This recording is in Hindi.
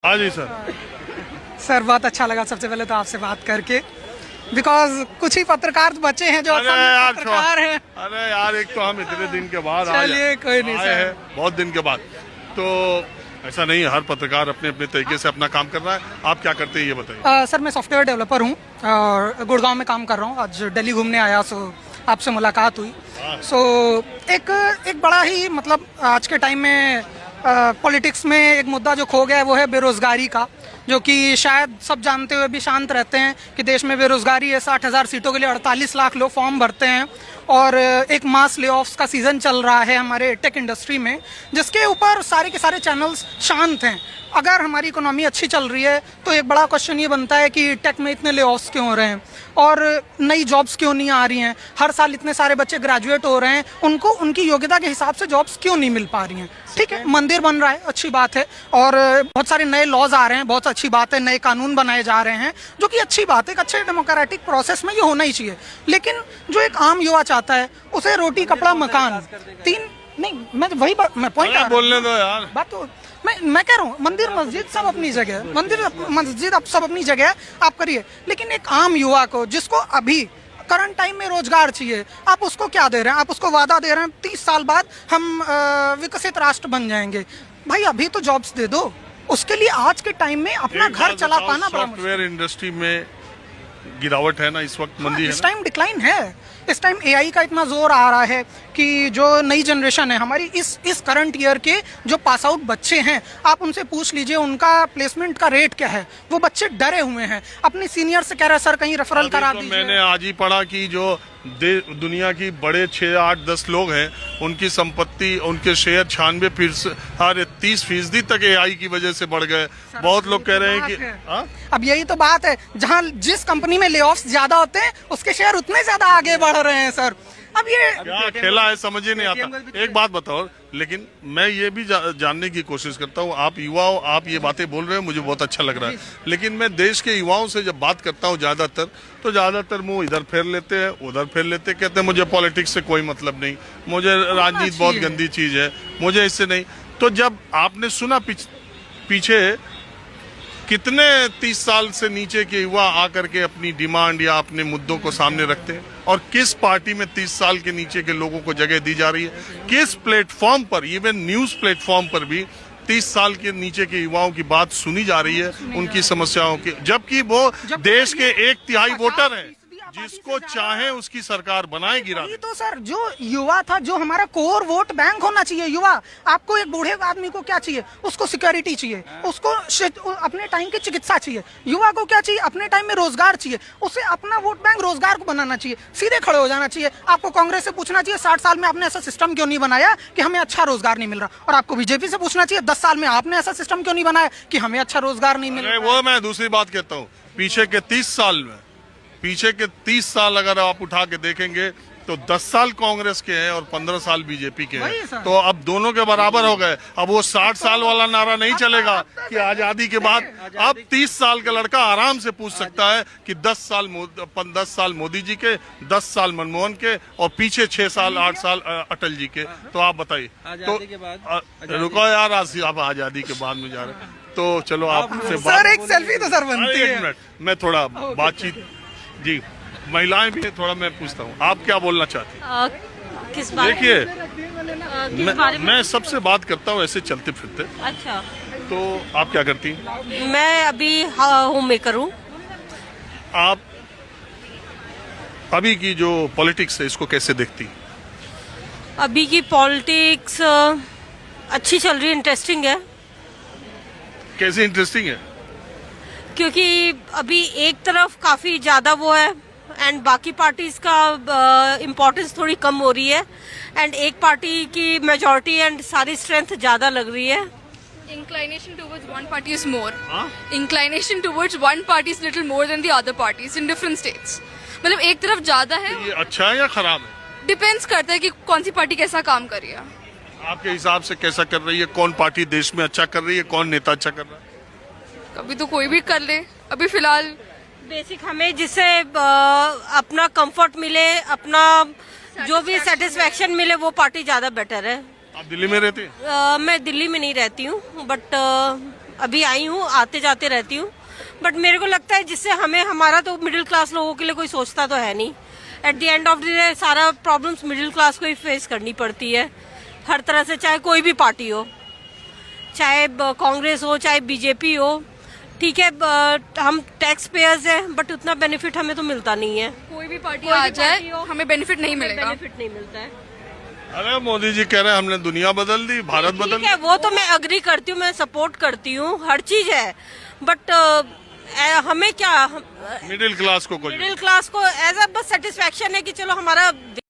हाँ जी सर। सर बहुत अच्छा लगा सबसे पहले तो आपसे बात करके, बिकॉज कुछ ही पत्रकार बचे हैं जो अरे असल में यार पत्रकार हैं। अरे यार, एक तो हम इतने दिन के बाद चलिए कोई नहीं आए सर। हैं, बहुत दिन के बाद। तो ऐसा नहीं है, हर पत्रकार अपने अपने तरीके से अपना काम कर रहा है। आप क्या करते हैं ये बताइए। सर मैं सॉफ्टवेयर डेवलपर हूँ और गुड़गांव में काम कर रहा हूँ। आज दिल्ली घूमने आया, सो आपसे मुलाकात हुई। सो एक बड़ा ही मतलब आज के टाइम में पॉलिटिक्स में एक मुद्दा जो खो गया है वो है बेरोजगारी का, जो कि शायद सब जानते हुए भी शांत रहते हैं कि देश में बेरोजगारी है। 60,000 सीटों के लिए 48 लाख लोग फॉर्म भरते हैं और एक मास लेऑफ्स का सीज़न चल रहा है हमारे टेक इंडस्ट्री में, जिसके ऊपर सारे के सारे चैनल्स शांत हैं। अगर हमारी इकोनॉमी अच्छी चल रही है तो एक बड़ा क्वेश्चन ये बनता है कि टेक में इतने लेऑफ्स क्यों हो रहे हैं और नई जॉब्स क्यों नहीं आ रही हैं। हर साल इतने सारे बच्चे ग्रेजुएट हो रहे हैं, उनको उनकी योग्यता के हिसाब से जॉब्स क्यों नहीं मिल पा रही हैं। ठीक है, मंदिर बन रहा है, अच्छी बात है, और बहुत सारे नए लॉज आ रहे हैं, बहुत अच्छी बात है, नए कानून बनाए जा रहे हैं, जो कि अच्छी बात है। एक अच्छे डेमोक्रेटिक प्रोसेस में ये होना ही चाहिए। लेकिन जो एक आम युवा चाहता है, उसे रोटी कपड़ा मकान तीन नहीं, मैं वही मैं पॉइंट बोलने दो यार। बात तो मैं कह रहा हूँ, मंदिर मस्जिद सब अपनी जगह है, मंदिर मस्जिद अब सब अपनी जगह है, आप करिए। लेकिन एक आम युवा को जिसको अभी करंट टाइम में रोजगार चाहिए, आप उसको क्या दे रहे हैं? आप उसको वादा दे रहे हैं 30 साल बाद हम विकसित राष्ट्र बन जाएंगे। भाई अभी तो जॉब्स दे दो, उसके लिए आज के टाइम में अपना घर चला पाना बड़ा मुश्किल। सॉफ्टवेयर इंडस्ट्री में गिरावट है ना, इस वक्त मंदी है। इस टाइम डिक्लाइन है। इस टाइम एआई का इतना जोर आ रहा है कि जो नई जनरेशन है हमारी, इस करंट ईयर के जो पास आउट बच्चे हैं, आप उनसे पूछ लीजिए उनका प्लेसमेंट का रेट क्या है। वो बच्चे डरे हुए हैं, अपने सीनियर से कह रहे हैं सर कहीं रेफरल करा दीजिए। मैंने आज ही पढ़ा कि जो दुनिया की बड़े 6, 8, 10 लोग हैं, उनकी संपत्ति, उनके शेयर 30% तक एआई की वजह से बढ़ गए। बहुत लोग कह रहे हैं कि अब यही तो बात है, जहां जिस कंपनी में लेऑफ्स ज्यादा होते हैं उसके शेयर उतने ज्यादा आगे बढ़ रहे हैं सर। अब ये क्या खेला है समझ ही नहीं आता। एक बात बताओ, लेकिन मैं ये भी जानने की कोशिश करता हूँ, आप युवा हो, आप ये बातें बोल रहे हो, मुझे बहुत अच्छा लग रहा है। लेकिन मैं देश के युवाओं से जब बात करता हूँ ज्यादातर मुंह इधर फेर लेते हैं, उधर फेर लेते हैं, कहते हैं मुझे पॉलिटिक्स से कोई मतलब नहीं, मुझे राजनीति बहुत गंदी चीज है, मुझे इससे नहीं। तो जब आपने सुना पीछे कितने 30 साल से नीचे के युवा आकर के अपनी डिमांड या अपने मुद्दों को सामने रखते हैं, और किस पार्टी में 30 साल के नीचे के लोगों को जगह दी जा रही है, किस प्लेटफॉर्म पर, इवन न्यूज प्लेटफॉर्म पर भी 30 साल के नीचे के युवाओं की बात सुनी जा रही है, उनकी समस्याओं की, जबकि वो देश के 1/3 वोटर हैं, जिसको चाहे उसकी सरकार बनाएगी। तो सर जो युवा था, जो हमारा कोर वोट बैंक होना चाहिए युवा। आपको एक बूढ़े आदमी को क्या चाहिए? उसको सिक्योरिटी चाहिए, उसको अपने टाइम की चिकित्सा चाहिए। युवा को क्या चाहिए? अपने टाइम में रोजगार चाहिए। उसे अपना वोट बैंक रोजगार को बनाना चाहिए, सीधे खड़े हो जाना चाहिए। आपको कांग्रेस से पूछना चाहिए 60 साल में आपने ऐसा सिस्टम क्यों नहीं बनाया कि हमें अच्छा रोजगार नहीं मिल रहा, और आपको बीजेपी से पूछना चाहिए 10 साल में आपने ऐसा सिस्टम क्यों नहीं बनाया कि हमें अच्छा रोजगार नहीं मिल रहा। वो मैं दूसरी बात कहता हूँ, पीछे के 30 साल अगर आप उठा के देखेंगे तो 10 साल कांग्रेस के हैं और 15 साल बीजेपी के हैं, तो अब दोनों के बराबर हो गए। अब वो 60 साल वाला नारा नहीं चलेगा कि आजादी के बाद। अब 30 साल का लड़का आराम से पूछ सकता है कि 10 साल मोदी जी के, 10 साल मनमोहन के, और पीछे 6 साल 8 साल अटल जी के। तो आप बताइए, तो रुको यार, आप आजादी के बाद में जा रहे हैं, तो चलो आपसे सर एक सेल्फी तो सर बनती है। 1 मिनट, मैं थोड़ा बातचीत, जी महिलाएं भी थोड़ा मैं पूछता हूँ, आप क्या बोलना चाहती हैं? किस बारे में? देखिए, मैं सबसे बात करता हूँ ऐसे चलते फिरते। अच्छा, तो आप क्या करती हैं? मैं अभी होम मेकर हूँ। आप अभी की जो पॉलिटिक्स है इसको कैसे देखती हैं? अभी की पॉलिटिक्स अच्छी चल रही है, इंटरेस्टिंग है। कैसे इंटरेस्टिंग है? क्योंकि अभी एक तरफ काफी ज्यादा वो है एंड बाकी पार्टीज का इम्पोर्टेंस थोड़ी कम हो रही है, एंड एक पार्टी की मेजॉरिटी एंड सारी स्ट्रेंथ ज्यादा लग रही है। Inclination towards one party is more. Inclination towards one party is little more than the other parties in different states. मतलब एक तरफ ज्यादा है। ये अच्छा है या खराब है? डिपेंड्स करता है कि कौन सी पार्टी कैसा काम कर रही है। आपके हिसाब से कैसा कर रही है? कौन पार्टी देश में अच्छा कर रही है, कौन नेता अच्छा कर रहा है? कभी तो कोई भी कर ले। अभी फिलहाल बेसिक हमें जिससे अपना कंफर्ट मिले, अपना जो भी सेटिस्फेक्शन मिले, वो पार्टी ज्यादा बेटर है। आप दिल्ली में रहते हैं? मैं दिल्ली में नहीं रहती हूँ, बट अभी आई हूँ, आते जाते रहती हूँ, बट मेरे को लगता है जिससे हमें, हमारा तो मिडिल क्लास लोगों के लिए कोई सोचता तो है नहीं। At the end of the day सारा प्रॉब्लम्स मिडिल क्लास को ही फेस करनी पड़ती है हर तरह से, चाहे कोई भी पार्टी हो, चाहे कांग्रेस हो चाहे बीजेपी हो। ठीक है, हम टैक्स पेयर्स हैं, बट उतना बेनिफिट हमें तो मिलता नहीं है। कोई भी पार्टी कोई भी आ जाए पार्टी हो, हमें बेनिफिट नहीं मिलेगा। बेनिफिट नहीं मिलता है। अरे मोदी जी कह रहे हैं हमने दुनिया बदल दी, भारत बदल ठीक है, वो तो मैं अग्री करती हूँ, मैं सपोर्ट करती हूँ, हर चीज है, बट हमें क्या, मिडिल क्लास को कुछ मिडिल क्लास को एज अ बस सेटिस्फेक्शन है कि चलो हमारा